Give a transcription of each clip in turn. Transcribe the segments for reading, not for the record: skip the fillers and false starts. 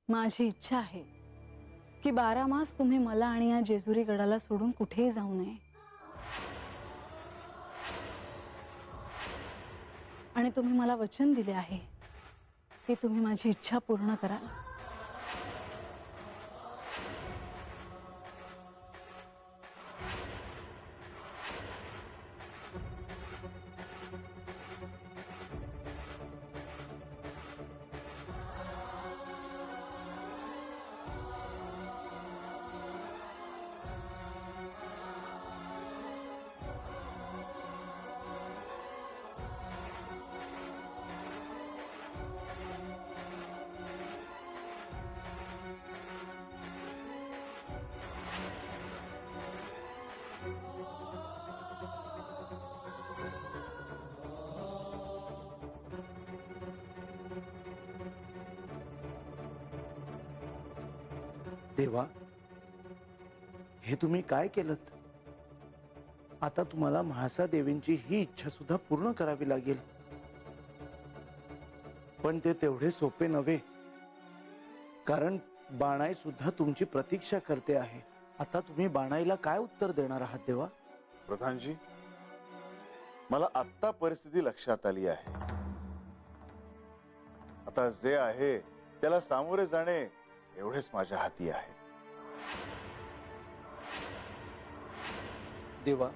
माझी इच्छा आहे की 12 मास तुम्ही मला आणि या जेजुरी गडाला सोडून कुठेही जाऊ नये आणि तुम्ही मला वचन दिले आहे की तुम्ही माझी इच्छा पूर्ण कराल। देवा, हे तुम्ही काय केलत? आता तुम्हाला म्हाळसा देवींची ही इच्छा सुद्धा पूर्ण करावी लागेल, पण ते तेवढे सोपे नव्हे, कारण बाणाई सुद्धा तुमची प्रतीक्षा करते आहे। आता तुम्ही बाणाईला काय उत्तर देणार आहात देवा? प्रधानजी, मला आत्ता परिस्थिती लक्षात आली आहे। आता जे आहे त्याला सामोरे जाणे एवढेच माझ्या हाती आहे। देवा,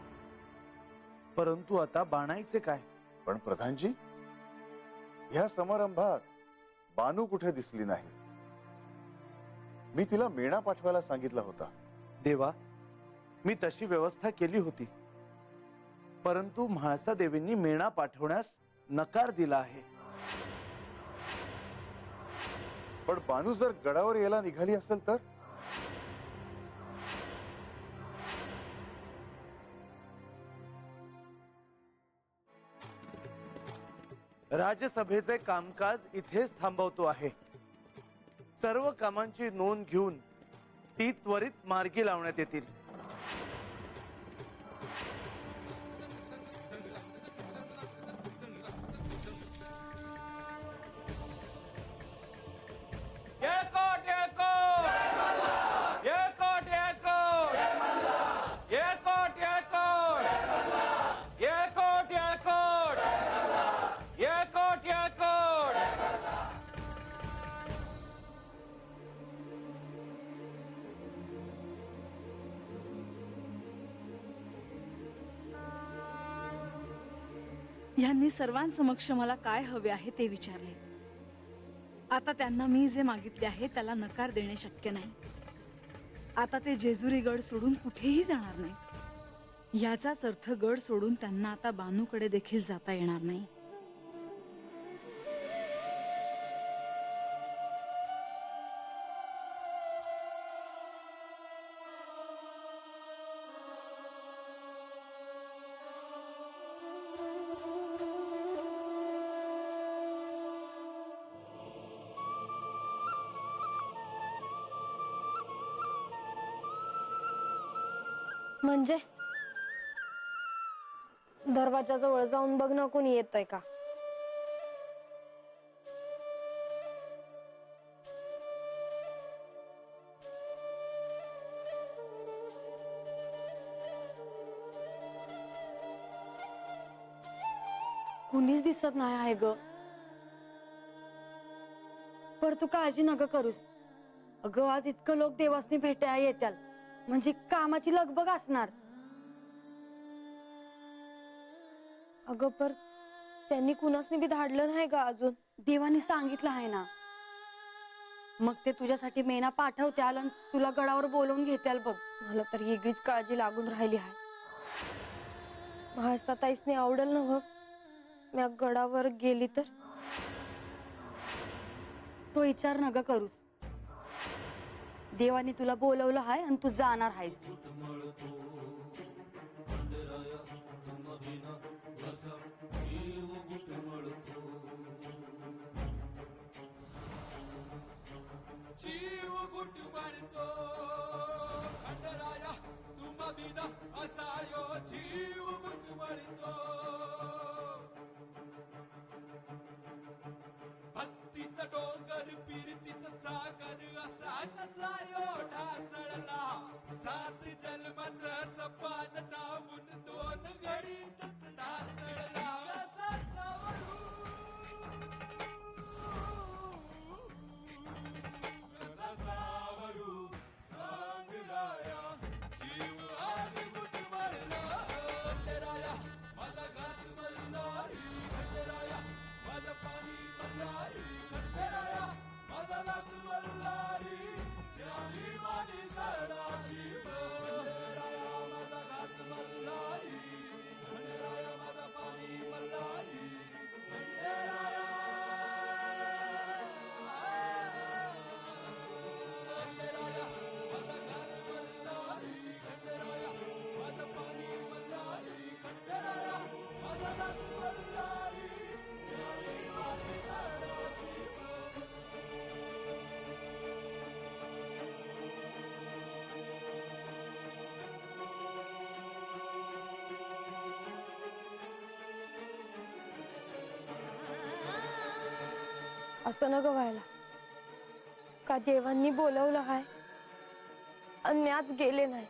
परंतु आता बाणाईचे काय? पण प्रधानजी, ह्या समारंभात बानू कुठे दिसली नाही। मी तिला मेणा पाठवायला सांगितला होता। देवा, मी तशी व्यवस्था केली होती, परंतु म्हाळसा देवींनी मेणा पाठवण्यास नकार दिला आहे। पण बानू जर गडावर यायला निघाली असेल तर? राज्यसभेचे कामकाज इथेच थांबवतो आहे। सर्व कामांची नोंद घेऊन ती त्वरित मार्गी लावण्यात येतील। यांनी सर्वांसमक्ष मला काय हवे आहे ते विचारले। आता त्यांना मी जे मागितले आहे त्याला नकार देणे शक्य नाही। आता ते जेजुरी गड सोडून कुठेही जाणार नाही। याचाच अर्थ गड सोडून त्यांना आता बानूकडे देखील जाता येणार नाही। म्हणजे दरवाजाजवळ जाऊन बघ ना, कोणी येतंय का? कुणीच दिसत नाही आहे ग। पर तू काळजी नका करूस। अगं, आज इतकं लोक देवासनी भेटायला येत्याल, म्हणजे कामाची लगबग असणार। अगं, पर त्यांनी कुणासनी बी धाडलं नाही का अजून? देवानी सांगितलं आहे ना। मग ते तुझ्यासाठी मेना पाठवत्याल आणि तुला गडावर बोलवून घेत्याल बघ। मला तर वेगळीच काळजी लागून राहिली आहे। म्हाळसा ताईसने आवडेल ना बघ मी गडावर गेली तर? तो विचार नका करूस। देवानी तुला बोलवलं आहे आणि तू जाणार आहेस। जीव गुटमळतो खंडराया तुम बिना असायो जीव गुटमळतो भक्तीचा डोंगर पिरतीचा सागर असा पान दाबून दोन घडीतच ढासळला असा सावरू असा सावरू सांग राया जीव आधी गुटमळला खंडेराया माझा घास मल्हारी खंडेराया माझं पाणी मल्हारी खंडेराया माझा घास मल्हारी त्याली माझी सडा जीव खंडेराया माझा घास मल्हारी खंडेराया माझा पाणी मल्हारी खंडेराया खंडेराया माझा घास मल्हारी खंडेराया माझं पाणी मल्हारी खंडेराया माझा घास मल्हारी त्याली माझी सडा जीव असं न ग व्हायला. का देवांनी बोलवलं हाय आणि मी आज गेले नाही.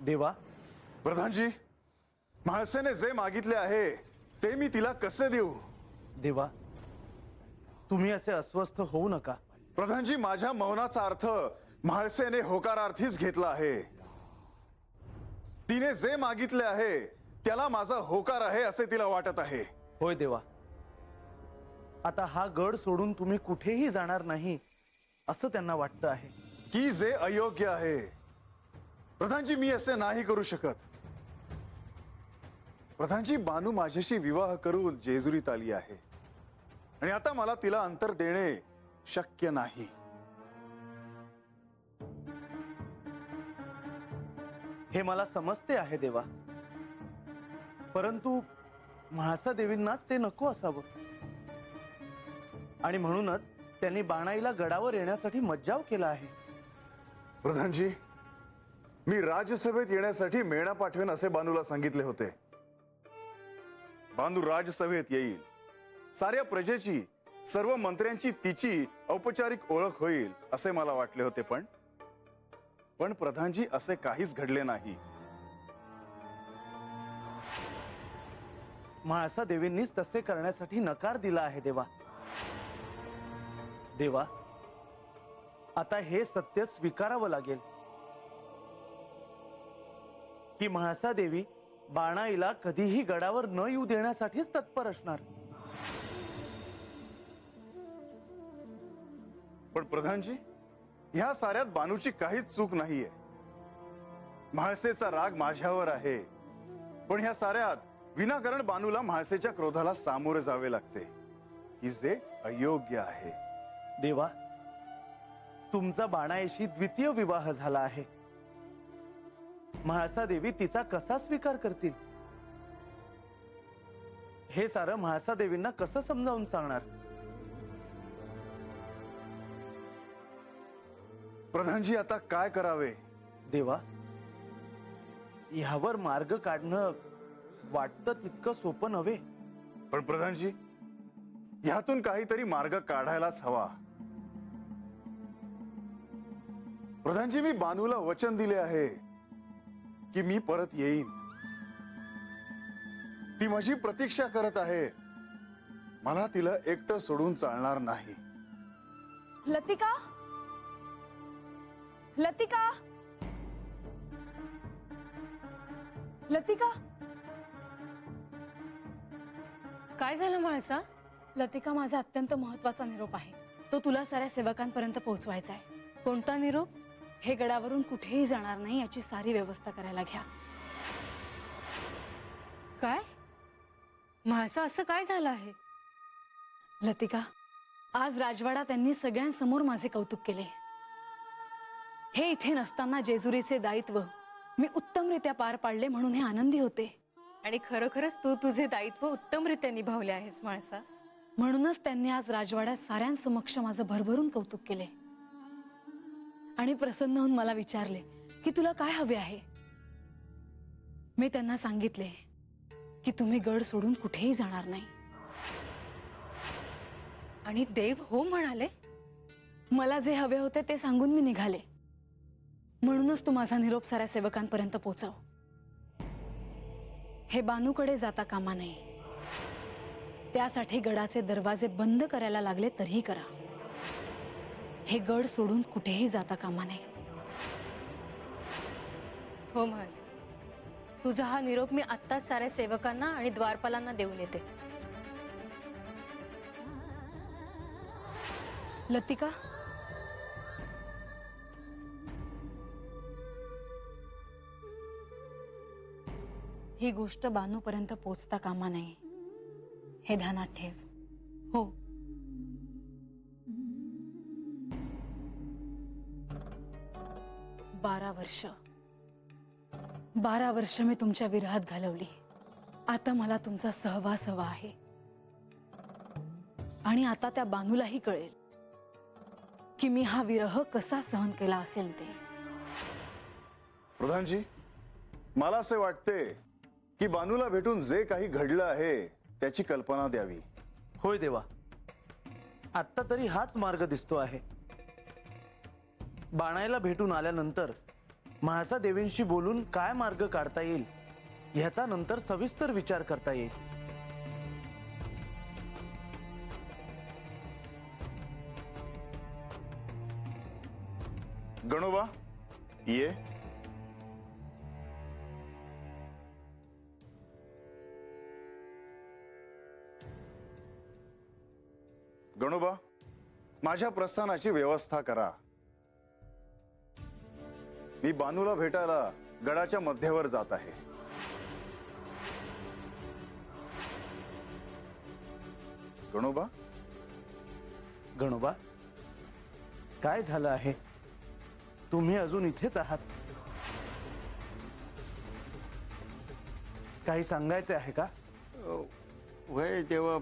देवा, प्रधानजी, म्हाळसेने जे मागितले आहे ते मी तिला कसे देऊ? देवा, तुम्ही असे अस्वस्थ होऊ नका. प्रधानजी, माझ्या मौनाचा अर्थ म्हाळसेने होकारार्थीच घेतला आहे. तिने जे मागितले आहे त्याला माझा होकार आहे असे तिला वाटत आहे. होय देवा, आता हा गड सोडून तुम्ही कुठेही जाणार नाही असं त्यांना वाटतं आहे. की जे अयोग्य आहे. प्रधानजी, मी असे नाही करू शकत. प्रधानजी, बानू माझ्याशी विवाह करून जेजुरीत आली आहे आणि आता मला तिला अंतर देणे शक्य नाही. हे मला समजते आहे देवा, परंतु म्हाळसा देवींनाच ते नको असावं आणि म्हणूनच त्यांनी बाणाईला गडावर येण्यासाठी मज्जाव केला आहे. प्रधानजी, मी राजसभेत येण्यासाठी मेणा पाठवेन असे बानूला सांगितले होते. बानू राजसभेत येईल, साऱ्या प्रजेची, सर्व मंत्र्यांची तिची औपचारिक ओळख होईल असे मला वाटले होते. पण प्रधानजी, असे काहीच घडले नाही. म्हाळसा देवींनीच तसे करण्यासाठी नकार दिला आहे देवा. देवा, आता हे सत्य स्वीकारावं लागेल की म्हाळसा देवी बाणाईला कधीही गडावर न येऊ देण्यासाठीच तत्पर असणार. पण प्रधानजी, ह्या साऱ्यात बानूची काहीच चूक नाहीये. म्हाळसेचा राग माझ्यावर आहे, पण ह्या साऱ्यात विनाकारण बानूला म्हाळसेच्या क्रोधाला सामोरे जावे लागते, की जे अयोग्य आहे. देवा, तुमचा बाणाईशी द्वितीय विवाह झाला आहे. म्हाळसा देवी तिचा कसा स्वीकार करतील? हे सारं म्हाळसा देवींना कसं समजावून सांगणार? प्रधानजी, आता काय करावे? देवा, ह्यावर मार्ग काढणं वाटतं तितकं सोपं नव्हे. पण प्रधानजी, ह्यातून काहीतरी मार्ग काढायलाच हवा. प्रधानजी, मी बानूला वचन दिले आहे की मी परत येईन. ती माझी प्रतीक्षा करत आहे. मला तिला एकटं सोडून चालणार नाही. लतिका, लतिका, लतिका. काय झालं म्हाळसा? लतिका, माझा अत्यंत महत्वाचा निरोप आहे. तो तुला साऱ्या सेवकांपर्यंत पोहोचवायचा आहे. कोणता निरोप? हे गडावरून कुठेही जाणार नाही याची सारी व्यवस्था करायला घ्या. काय म्हाळसा, असं काय झालं आहे? लतिका, आज राजवाडा त्यांनी सगळ्यांसमोर माझे कौतुक केले. हे इथे नसताना जेजुरीचे दायित्व मी उत्तमरित्या पार पाडले म्हणून हे आनंदी होते. आणि खरोखरच तू तुझे दायित्व उत्तमरित्या निभावले आहेस म्हाळसा. म्हणूनच त्यांनी आज राजवाड्यात साऱ्यांसमक्ष माझं भरभरून कौतुक केले आणि प्रसन्न होऊन मला विचारले की तुला काय हवे आहे. मी त्यांना सांगितले की तुम्ही गड सोडून कुठेही जाणार नाही. आणि देव हो म्हणाले. मला जे हवे होते ते सांगून मी निघाले. म्हणूनच तू माझा निरोप साऱ्या सेवकांपर्यंत पोहोचव. हे बानूकडे जाता कामा नये. त्यासाठी गडाचे दरवाजे बंद करायला लागले तरीही करा. हे गड सोडून कुठेही जाता कामा नये. हो म्हाळसा, तुझा हा निरोप मी आत्ताच साऱ्या सेवकांना आणि द्वारपालांना देऊन येते. लतिका, ही गोष्ट बानूपर्यंत पोचता कामा नये हे ध्यानात ठेव. हो. 12 वर्ष मी तुमच्या विरहात घालवली. आता मला तुमचा सहवास हवा आहे. आणि आता त्या बानूलाही कळेल की मी हा विरह कसा सहन केला असेल ते. प्रधानजी, मला असे वाटते की बानूला भेटून जे काही घडलं आहे त्याची कल्पना द्यावी. होय देवा, आत्ता तरी हाच मार्ग दिसतो आहे. बाणायला भेटून आल्यानंतर म्हाळसा देवींशी बोलून काय मार्ग काढता येईल ह्याचा नंतर सविस्तर विचार करता येईल. गणोबा, ये. गणोबा, माझ्या प्रस्थानाची व्यवस्था करा. मी बानूला भेटायला गडाच्या मध्यवर जात आहे. गणोबा, गणोबा, काय झालं आहे? तुम्ही अजून इथेच आहात? काही सांगायचे आहे का? वय देवा,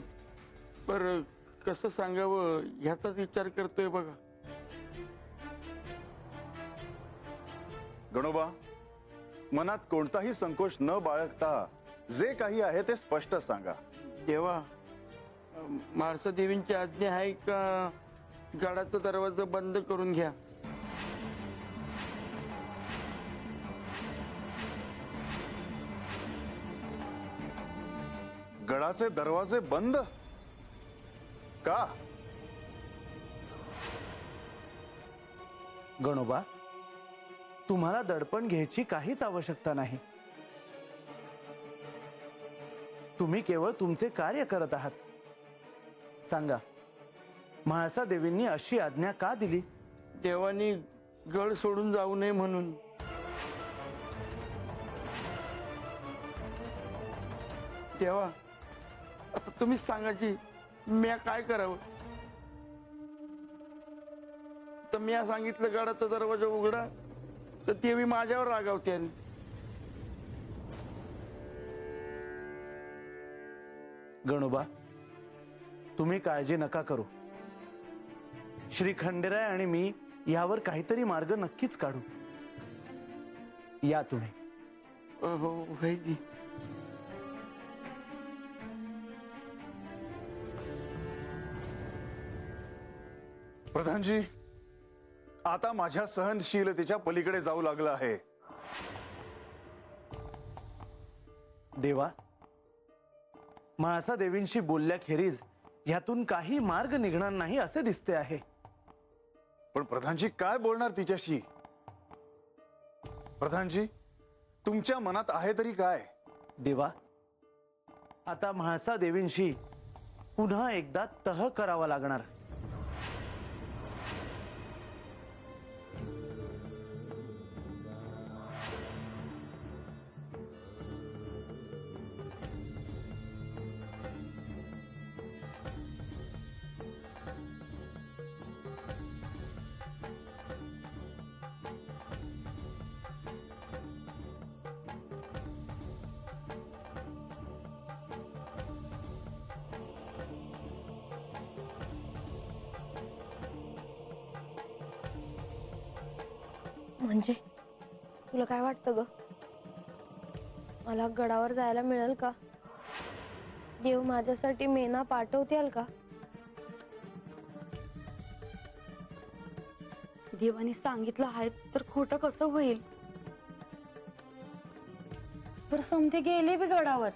पर कसं सांगावं ह्याचाच विचार करतोय बघा. गणोबा, मनात कोणताही संकोच न बाळगता जे काही आहे ते स्पष्ट सांगा. देवा, म्हाळसा देवींची आज्ञा आहे का गडाचा दरवाजा बंद करून घ्या? गडाचे दरवाजे बंद का? गणोबा, तुम्हाला दडपण घ्यायची काहीच आवश्यकता नाही. तुम्ही केवळ तुमचे कार्य करत आहात. सांगा, म्हाळसा देवींनी अशी आज्ञा का दिली? देवानी गड सोडून जाऊ नये म्हणून. देवा, आता तुम्हीच सांगा की म्या काय करावं? तर म्या सांगितलं गडाचा दरवाजा उघडा तर देवी माझ्यावर रागावते. गणोबा, तुम्ही काळजी नका करू. श्री खंडेराय आणि मी यावर काहीतरी मार्ग नक्कीच काढू. या तुम्ही. हो भाईजी. प्रधानजी, आता माझ्या सहनशीलतेच्या पलीकडे जाऊ लागला आहे. देवा, म्हाळसा देवींशी बोलल्याखेरीज ह्यातून काही मार्ग निघणार नाही असे दिसते आहे. पण प्रधानजी, काय बोलणार तिच्याशी? प्रधानजी, तुमच्या मनात आहे तरी काय? देवा, आता म्हाळसा देवींशी पुन्हा एकदा तह करावा लागणार. म्हणजे तुला काय वाटतं ग, मला गडावर जायला मिळेल का? देव माझ्यासाठी मेना पाठवतील का? देवाने सांगितलं आहे तर खोटं कसं होईल? पर समते गेले बी गडावर.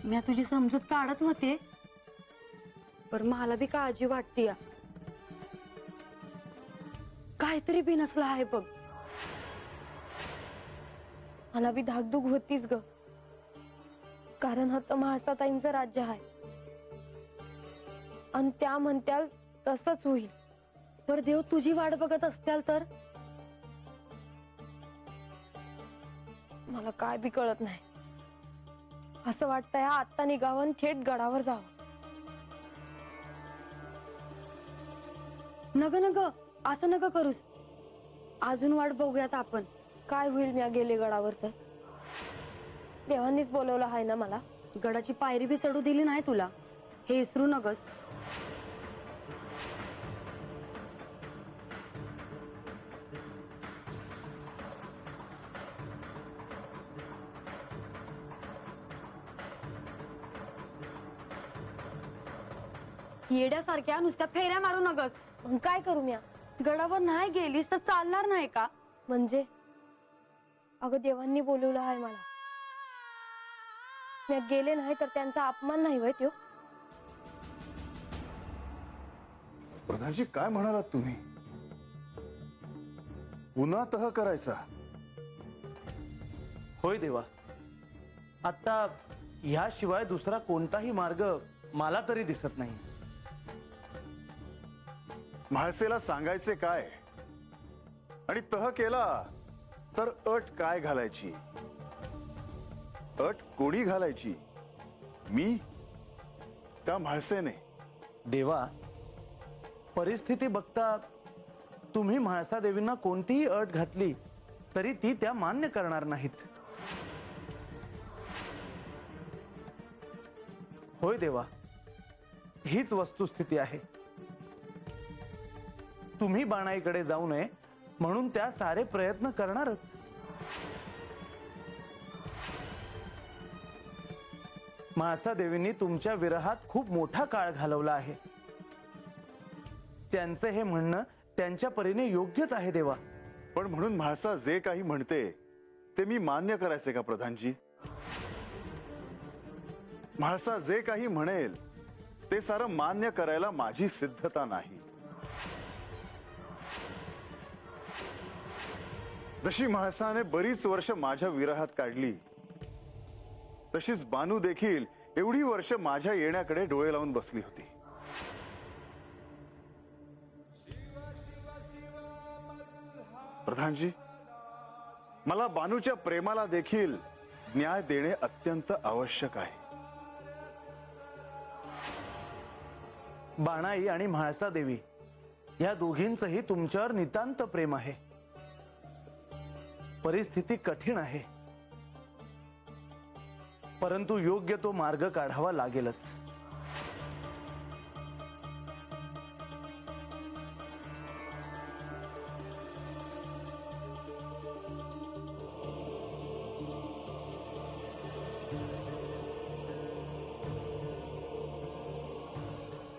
मी तुझी समजूत काढत होते, पर मला बी काळजी वाटते. काहीतरी बिनसलं आहे बघ. मला बी धाकधूक होतीच ग, कारण हा तर म्हाळसाताईंचं राज्य आहे आणि त्या म्हणत्याल तसंच होईल. पर देव तुझी वाट बघत असत्याल तर? मला काय बी कळत नाही. असं वाटतंय आत्ता निघावं थेट गडावर जावं. नग नग असं नग करूस. अजून वाट बघूयात आपण. काय होईल मी गेले गडावर तर? देवांनीच बोलवलं आहे ना मला. गडाची पायरी बी चढू दिली नाही तुला, हे विसरू नगस. येड्यासारख्या नुसत्या फेऱ्या मारू नगस. मग काय करू मी? गडावर नाही गेलीस तर चालणार नाही का? म्हणजे अगं देवांनी बोलवलं आहे मला. मी गेले नाही तर त्यांचा अपमान नाही होय त्यो? प्रधानजी काय म्हणालात तुम्ही? पुन्हा तह करायचा? होय देवा, आता ह्याशिवाय दुसरा कोणताही मार्ग मला तरी दिसत नाही. म्हाळसेला सांगायचे काय आणि तह केला तर अट काय घालायची? अट कोणी घालायची, मी का म्हाळसेने? देवा, परिस्थिती बघता तुम्ही म्हाळसा देवींना कोणतीही अट घातली तरी ती त्या मान्य करणार नाहीत. होय देवा, हीच वस्तुस्थिती आहे. तुम्ही बाणाईकडे जाऊ नये म्हणून त्या सारे प्रयत्न करणारच. म्हाळसा देवींनी तुमच्या विरहात खूप मोठा काळ घालवला आहे. त्यांचे हे म्हणणं त्यांच्या परीने योग्यच आहे देवा. पण म्हणून म्हाळसा जे काही म्हणते ते मी मान्य करायचे का प्रधानजी? म्हाळसा जे काही म्हणेल ते सारं मान्य करायला माझी सिद्धता नाही. जशी म्हाळसाने बरीच वर्ष माझ्या विरहात काढली तशीच बानू देखील एवढी वर्ष माझ्या येण्याकडे डोळे लावून बसली होती. प्रधानजी, मला बानूच्या प्रेमाला देखील न्याय देणे अत्यंत आवश्यक आहे. बाणाई आणि म्हाळसा देवी या दोघींचंही तुमच्यावर नितांत प्रेम आहे. परिस्थिती कठीण आहे, परंतु योग्य तो मार्ग काढावा लागेलच.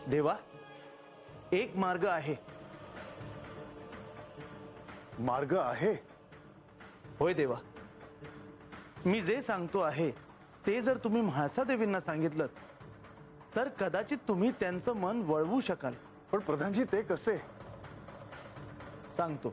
देवा, एक मार्ग आहे. मार्ग आहे? होय देवा, मी जे सांगतो आहे ते जर तुम्ही म्हाळसा देवींना सांगितलं तर कदाचित तुम्ही त्यांचं मन वळवू शकाल. पण प्रधानजी ते कसे? सांगतो.